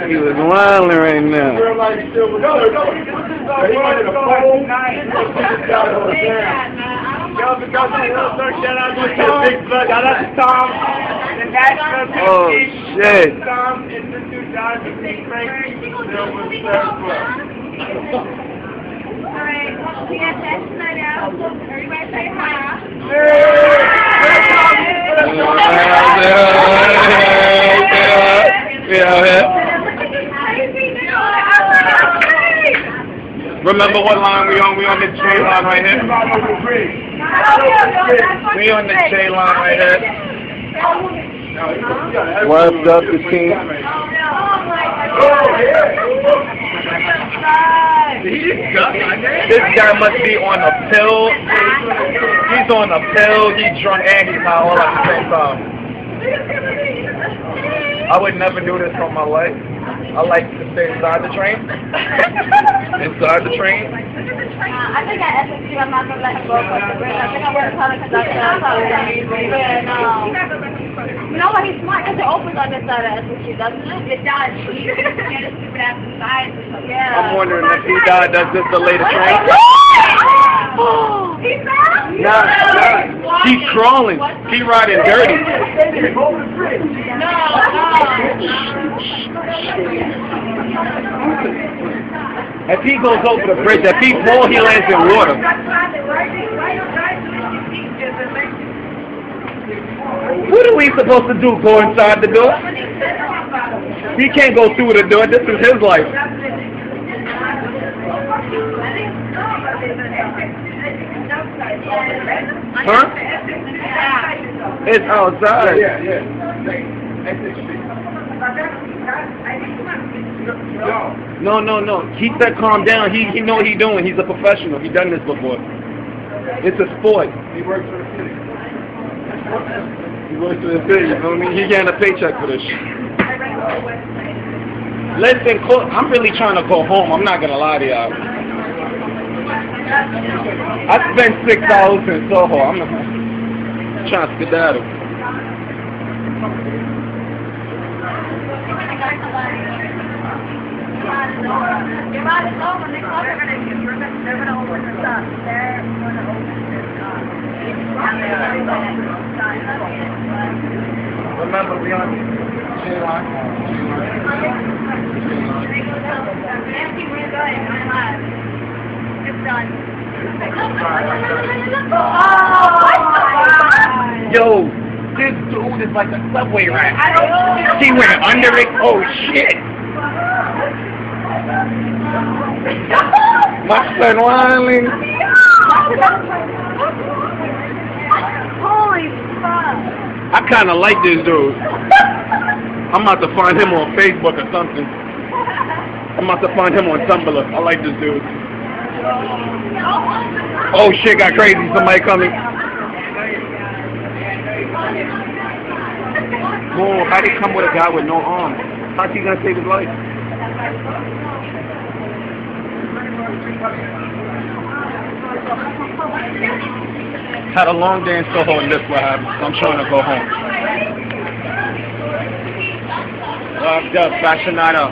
He was wilding right now. Oh shit. Alright, we got that tonight out. Everybody say hi. Remember what line we on? We on the J line right here. We on the J line right here. What's up, the team? This guy must be on a pill. He's on a pill. He's drunk and he's high all at the same time. I would never do this on my life. I like to stay inside the train. Inside the train. I think at SSU I'm not going to let him go across the bridge. I think I'm going to tell him because you know what, he's smart because it opens on this side of SSU, doesn't it? It does. I'm wondering if he died, does this delay the train? He's not? Nah. He's crawling. He riding dirty. If he goes over the bridge, if he falls, he lands in water. What are we supposed to do? Go inside the door? He can't go through the door. This is his life. Huh? It's outside. No. He said calm down. He know what he doing. He's a professional. He done this before. It's a sport. He works for the city. He works for the city. You know what I mean? He getting a paycheck for this shit. Listen, I'm really trying to go home. I'm not gonna lie to y'all. I spent 6 hours in Soho. I'm trying to skedaddle. Your ride is over. They're going to open this up. They're going to open this up. Remember, we on J-Line. Nancy, we're good. I'm live. It's done. Yo, this dude is like a subway rat. He went under it. Oh shit. My son whining. Holy fuck. I kind of like this dude. I'm about to find him on Facebook or something. I'm about to find him on Tumblr. I like this dude. Oh shit, got crazy. Somebody coming. Whoa, how'd he come with a guy with no arms? How's he gonna save his life? Had a long day in Soho and this what happened. I'm trying to go home. Locked up, fashion night up.